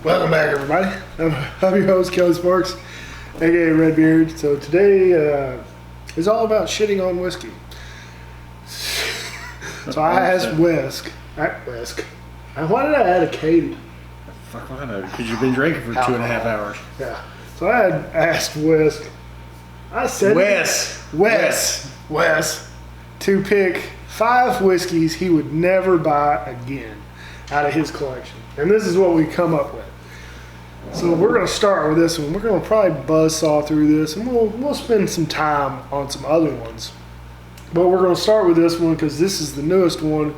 Welcome back, everybody. I'm your host, Kelly Sparks, aka Redbeard. So today is all about shitting on whiskey. So I asked Why did I add a Katie? Fuck, I know, because you've been drinking for 2.5 hours. Yeah. So I had asked Wes. I said Wes to pick 5 whiskeys he would never buy again out of his collection, and this is what we come up with. So we're going to start with this one. We're going to probably buzzsaw through this, and we'll spend some time on some other ones. But we're going to start with this one because this is the newest one,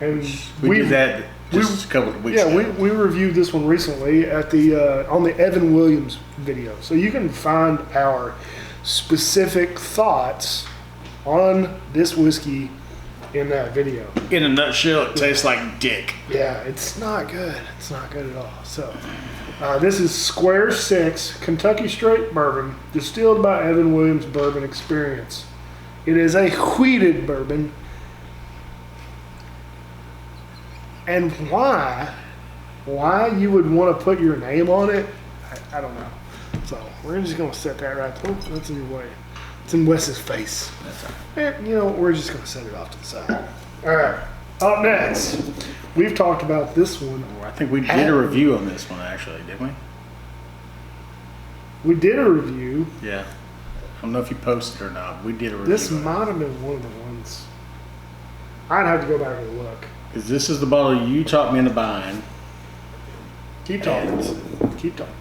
and we did that just a couple of weeks ago. Yeah, we reviewed this one recently at the on the Evan Williams video, so you can find our specific thoughts on this whiskey in that video. In a nutshell, it tastes like dick. Yeah, it's not good. It's not good at all. So, this is Square 6 Kentucky Straight Bourbon, distilled by Evan Williams Bourbon Experience. It is a wheated bourbon. And why you would want to put your name on it, I don't know. So, we're just going to set that right there. Oh, that's in your way. It's in Wes's face. That's all right. And, we're just going to set it off to the side. All right. Up next, we've talked about this one. I think we did a review on this one, actually, didn't we? We did a review. Yeah. I don't know if you posted or not. We did a review. This might have been one of the ones. I'd have to go back and look. Because this is the bottle you talked me into buying. Keep talking. Keep talking.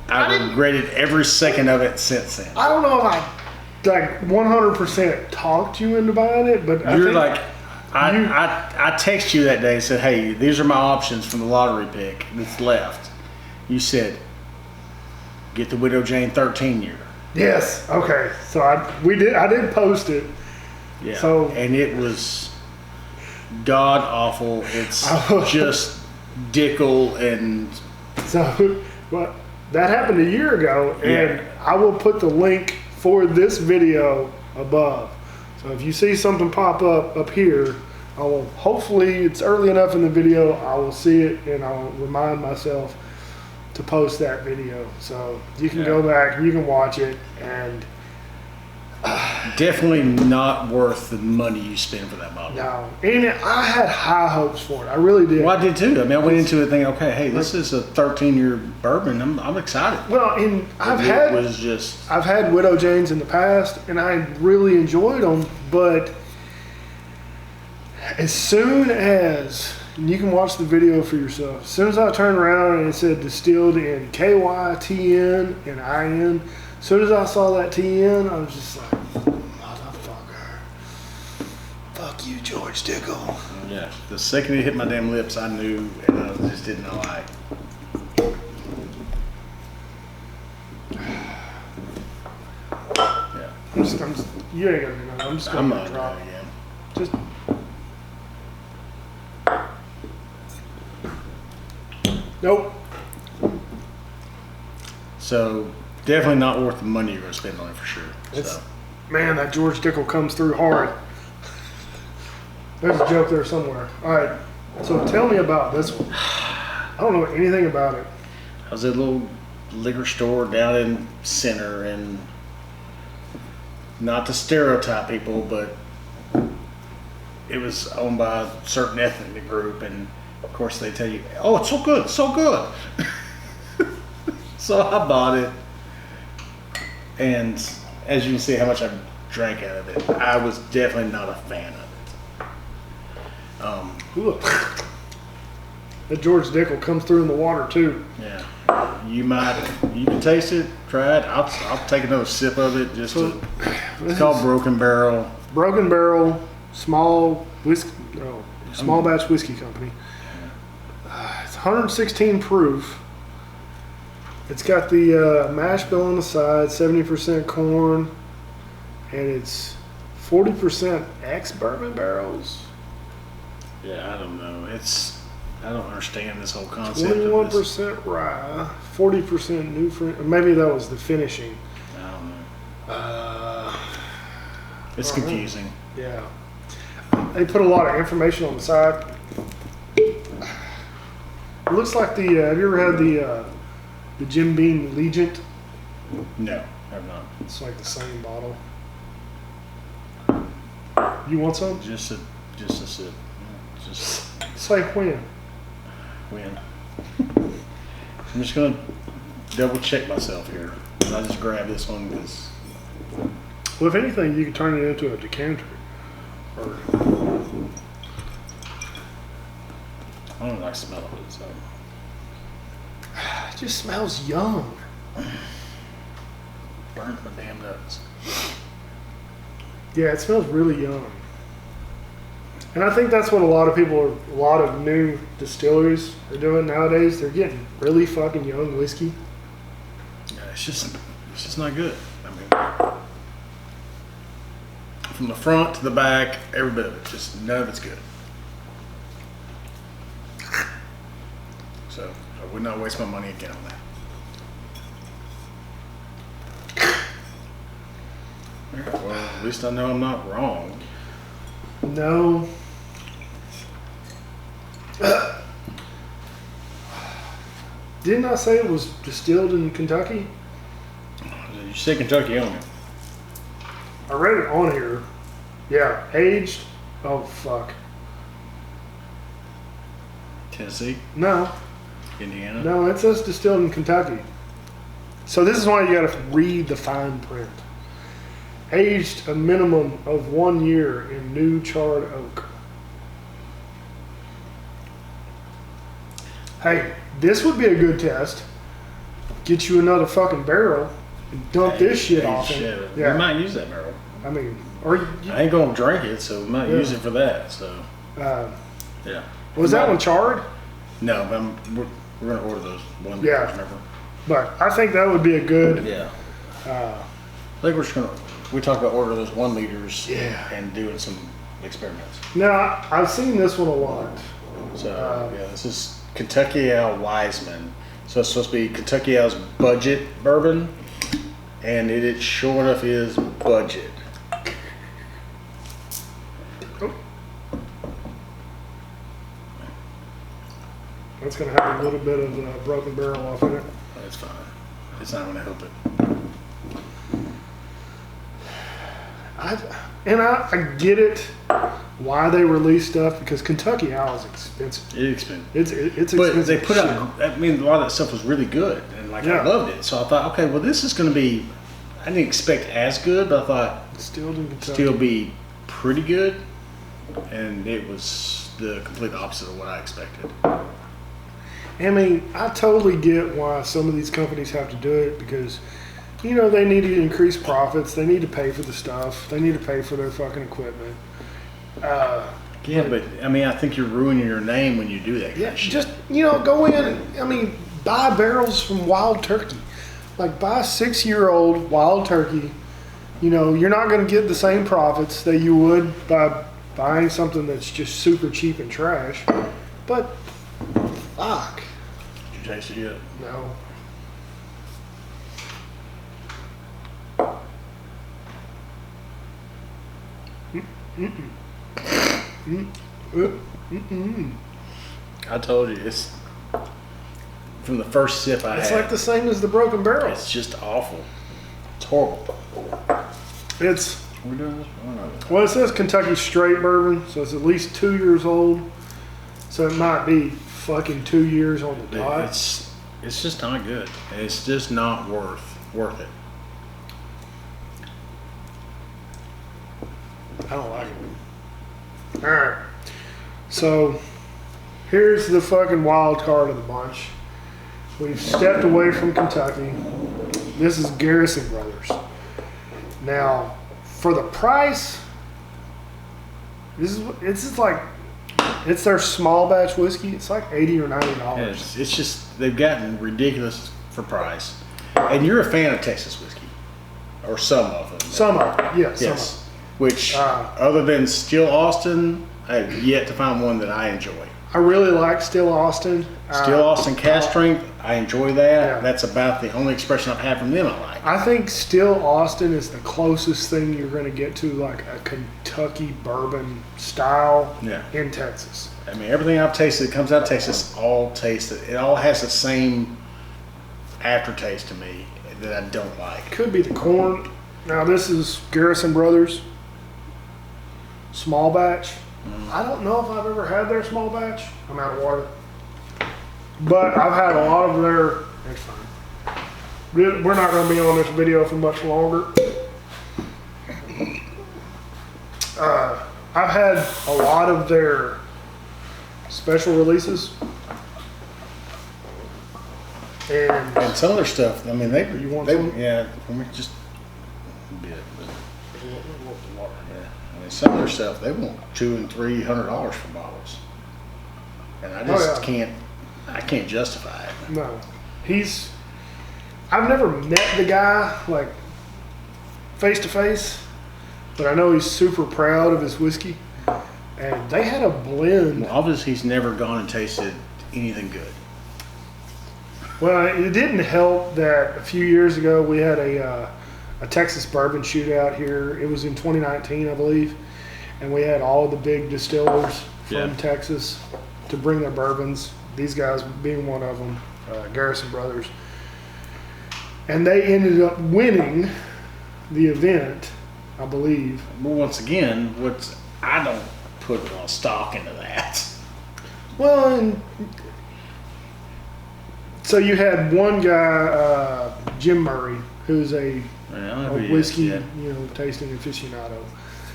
I regretted every second of it since then. I don't know if I 100% talked you into buying it, but I texted you that day and said, hey, these are my options from the lottery pick that's left. You said, get the Widow Jane 13 year. Yes. Okay. So I did post it. Yeah. So, and it was god awful. It's just Dickel and. So, well, that happened a year ago, and yeah. I will put the link for this video above. So if you see something pop up here, I will, hopefully it's early enough in the video, I will see it and I'll remind myself to post that video. So you can go back, you can watch it, and definitely not worth the money you spend for that bottle. no, and I had high hopes for it. I really did. Well, I did too. I mean, I went into it thinking, okay, hey, this is a 13-year bourbon. I'm excited. Well, and I've had Widow Janes in the past, and I really enjoyed them. But as soon as you can watch the video for yourself, as soon as I turned around and it said distilled in KYTN and IN. As soon as I saw that TN, I was just like, motherfucker. Fuck you, George Dickel. Yeah. The second it hit my damn lips, I knew, and I just did not like. Yeah. You ain't gonna do nothing. I'm just gonna drop it again. Just. Nope. So, definitely not worth the money you're going to spend on it for sure. Man, that George Dickel comes through hard. There's a joke there somewhere. All right, so tell me about this one. I don't know anything about it. I was at a little liquor store down in Center, and not to stereotype people, but it was owned by a certain ethnic group, and of course they tell you, oh, it's so good, so good. So I bought it. And as you can see how much I drank out of it, I was definitely not a fan of it. Look, that George Dickel comes through in the water too. Yeah, you can taste it, try it. I'll take another sip of it. It's called Broken Barrel. Broken Barrel, small batch whiskey company. It's 116 proof. It's got the mash bill on the side, 70% corn, and it's 40% ex-bourbon barrels. Yeah, I don't know. I don't understand this whole concept. 21% rye, 40% new. Maybe that was the finishing. I don't know. It's confusing. Yeah. They put a lot of information on the side. It looks like the. Have you ever had the Jim Beam Legent? No, I've not. It's like the same bottle. You want some? Just a sip. Just It's like when? win. I'm just gonna double check myself here. And I just grab this one because Well, if anything, you could turn it into a decanter. Or I don't like the smell of it. So it just smells young. burns my damn nuts. Yeah, it smells really young. And I think that's what a lot of new distilleries are doing nowadays. They're getting really fucking young whiskey. Yeah, it's just not good. I mean, from the front to the back, every bit of it, just none of it's good. So I would not waste my money again on that. Well, at least I know I'm not wrong. No. Didn't I say it was distilled in Kentucky? You say Kentucky on it. I read it on here. Yeah, aged. Oh, fuck. Tennessee, No, Indiana. no, it says distilled in Kentucky. So this is why you gotta read the fine print. Aged a minimum of 1 year in new charred oak. Hey, this would be a good test. Get you another fucking barrel and dump this shit off in. Shit. Yeah. We might use that barrel. I mean, or I ain't gonna drink it, so we might Yeah. use it for that. So yeah. was that one charred? No, but we're gonna order those one. Yeah. Remember? But I think that would be a good. Yeah. I think we're just gonna. We talked about ordering those 1 liters. Yeah. And doing some experiments. Now I've seen this one a lot. So yeah, this is Kentucky Ale Wiseman. So it's supposed to be Kentucky Ale's budget bourbon, and it sure enough is budget. Oh. That's gonna have a little bit of broken barrel off in it. That's fine. It's not gonna help it. I get it why they release stuff because Kentucky Owl is expensive. It's expensive. It's But expensive. they put shit. out. I mean, a lot of that stuff was really good, and like Yeah. I loved it. So I thought, okay, well, this is gonna be. I didn't expect as good, but I thought Distilled in Kentucky. still be pretty good, and it was the complete opposite of what I expected. I mean, I totally get why some of these companies have to do it because, you know, they need to increase profits. They need to pay for the stuff. They need to pay for their fucking equipment. Yeah, but I mean, I think you're ruining your name when you do that. Kind Yeah, of shit. just, you know, go in and, I mean, buy barrels from Wild Turkey. Like, buy a 6-year-old Wild Turkey. You know, you're not going to get the same profits that you would by buying something that's just super cheap and trash. But, fuck. Did you taste it yet? No. I told you, it's from the first sip I It's had. like the same as the Broken Barrel. It's just awful. It's horrible. It's, We're doing this. I don't know. well, it says Kentucky Straight Bourbon, so it's at least 2 years old. So it might be fucking 2 years on the dot. It's just not good. It's just not worth it. I don't like it. Alright. So here's the fucking wild card of the bunch. We've stepped away from Kentucky. This is Garrison Brothers. Now, for the price, it's just like, it's their small batch whiskey. It's like $80 or $90. It's just they've gotten ridiculous for price. And you're a fan of Texas whiskey, or some of them. Some of it, yeah, some of Yes. Which, Ah. other than Still Austin, I have yet to find one that I enjoy. it. I really like Still Austin. Still Austin Cast Strength, I enjoy that. Yeah. That's about the only expression I've had from them I like. I think Still Austin is the closest thing you're going to get to like a Kentucky bourbon style Yeah. in Texas. I mean, everything I've tasted that comes out of Texas, all tasted. It all has the same aftertaste to me that I don't like. Could be the corn. Now this is Garrison Brothers small batch. I don't know if I've ever had their small batch. I'm out of water. But I've had a lot of their. That's fine. We're not going to be on this video for much longer. I've had a lot of their special releases. And some of their stuff, I mean, You want some? yeah, let me just a bit, but yeah. I mean, some of their stuff, they want $200 and $300 for bottles, and I just I can't justify it. No, I've never met the guy like face to face, but I know he's super proud of his whiskey. And they had a blend. Well, obviously, he's never gone and tasted anything good. Well, it didn't help that a few years ago we had a Texas bourbon shootout here. It was in 2019, I believe, and we had all the big distillers from Texas to bring their bourbons. These guys being one of them, Garrison Brothers, and they ended up winning the event, I believe. Well, once again, I don't put a lot of stock into that. Well, and so you had one guy, Jim Murray, who's a whiskey, tasting aficionado.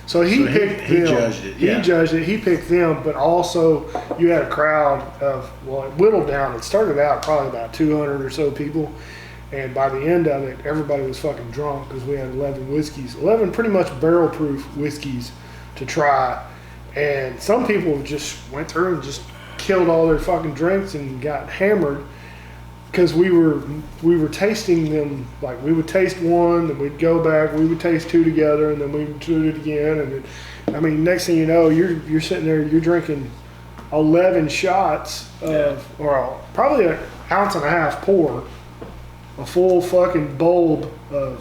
So he picked them. Judged it. He judged it. He picked them, but also you had a crowd of, well, it whittled down. It started out probably about 200 or so people, and by the end of it, everybody was fucking drunk because we had 11 whiskeys, 11 pretty much barrel-proof whiskeys to try, and some people just went through and just killed all their fucking drinks and got hammered. Because we were tasting them, like we would taste one, then we'd go back, we would taste two together, and then we would do it again. And I mean, next thing you know, you're sitting there, you're drinking 11 shots of, or probably an ounce and a half pour, a full fucking bulb of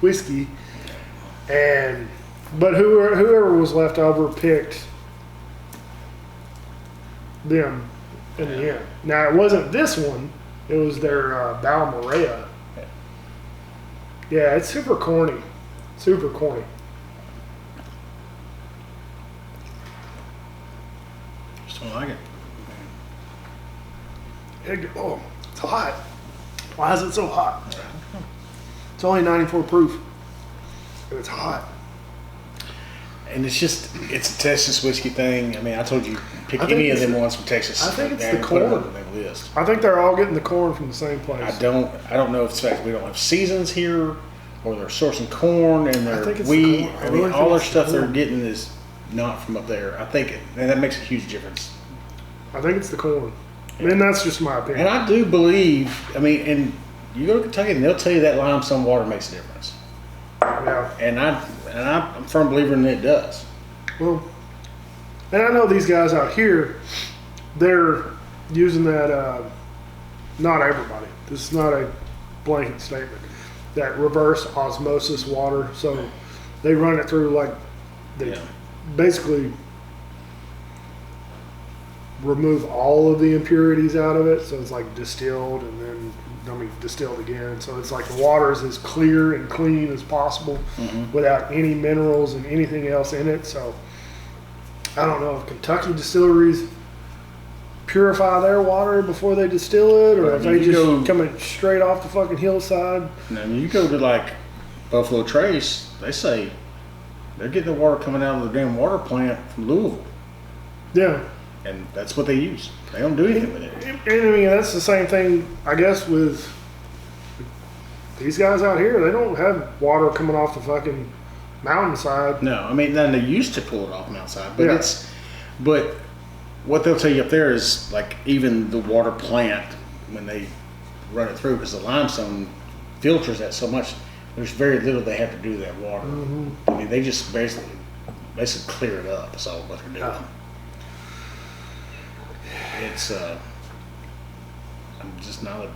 whiskey, but whoever was left over picked them in the end. Now it wasn't this one. It was their Balmorea. Yeah, it's super corny. Super corny. Just don't like it. Oh, it's hot. Why is it so hot? It's only 94 proof. And it's hot. And it's a Texas whiskey thing. I mean, I told you, pick any of them ones from Texas. I think it's and the put them corn. on that list. I think they're all getting the corn from the same place. I don't know if it's the fact we don't have seasons here, or they're sourcing corn and I think they're it's wheat. the corn. I mean, really all their think stuff it's the they're corn. getting is not from up there. I think and that makes a huge difference. I think it's the corn. And that's just my opinion. And I do believe, I mean, and you go to Kentucky and they'll tell you that limestone water makes a difference. Yeah. And I'm a firm believer in it does. Well, and I know these guys out here, they're using that, not everybody, this is not a blanket statement, that reverse osmosis water. So they run it through like, they basically remove all of the impurities out of it. So it's like distilled and then, distilled again. So it's like the water is as clear and clean as possible without any minerals and anything else in it. So I don't know if Kentucky distilleries purify their water before they distill it, or if they just coming straight off the fucking hillside. Now, you go to like Buffalo Trace, they say they're getting the water coming out of the damn water plant from Louisville. Yeah. And that's what they use. They don't do anything with it. And I mean, that's the same thing, I guess, with these guys out here. They don't have water coming off the fucking mountainside. No, I mean, then they used to pull it off the outside, but but what they'll tell you up there is like even the water plant when they run it through, because the limestone filters that so much. There's very little they have to do to that water. I mean, they just basically clear it up. That's all what they're doing. It's I'm just not a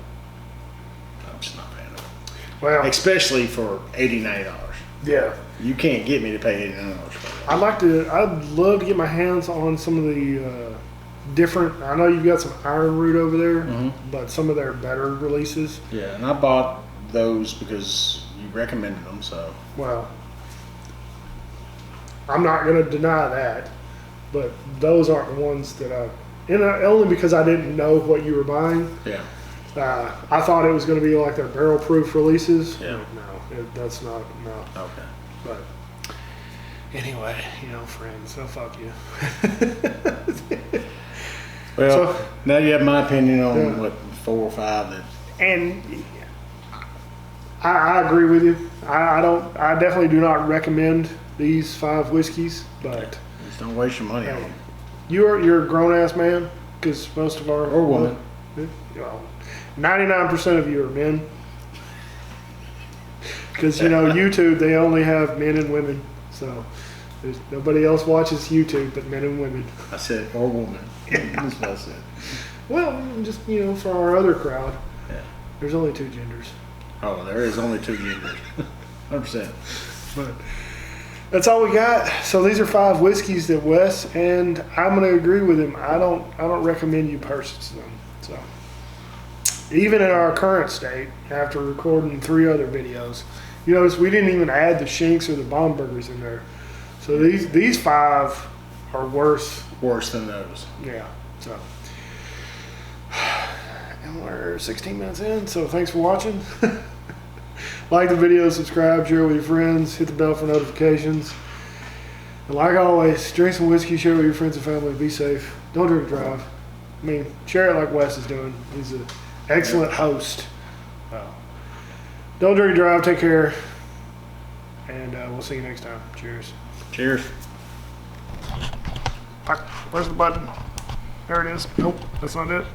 fan of it. Well, Especially for $80, $90. yeah. You can't get me to pay $89 for that. I'd love to get my hands on some of the different. I know you've got some Iron Root over there, Mm-hmm. but some of their better releases. Yeah, and I bought those because you recommended them. So Well, I'm not going to deny that, but those aren't the ones that only because I didn't know what you were buying. yeah, I thought it was going to be like their barrel proof releases. Yeah. No, that's not, no. okay. But anyway, friends, so fuck you. Well, So- now you have my opinion on Yeah. what 4 or 5 that. And I agree with you. I definitely do not recommend these 5 whiskeys, but Just don't waste your money on hey, them. you're a grown ass man, because most of our Or woman. Well, 99% of you are men. Because YouTube, they only have men and women, so there's nobody else watches YouTube but men and women. I said or woman. That's what I said. Well, just for our other crowd, Yeah. there's only 2 genders. Oh, there is only 2 genders. 100%. But that's all we got. So these are 5 whiskeys that Wes, and I'm going to agree with him. I don't recommend you purchase them. So even in our current state, after recording 3 other videos, you notice we didn't even add the Shinks or the Bombergers in there. So these 5 are worse. Worse than those. Yeah. So. And we're 16 minutes in, so thanks for watching. Like the video, subscribe, share with your friends, hit the bell for notifications. And like always, drink some whiskey, share with your friends and family, be safe. Don't drink and drive. I mean, share it like Wes is doing. He's an excellent host. Don't drink and drive, take care. And we'll see you next time. Cheers. Cheers. Where's the button? There it is. Nope, that's not it.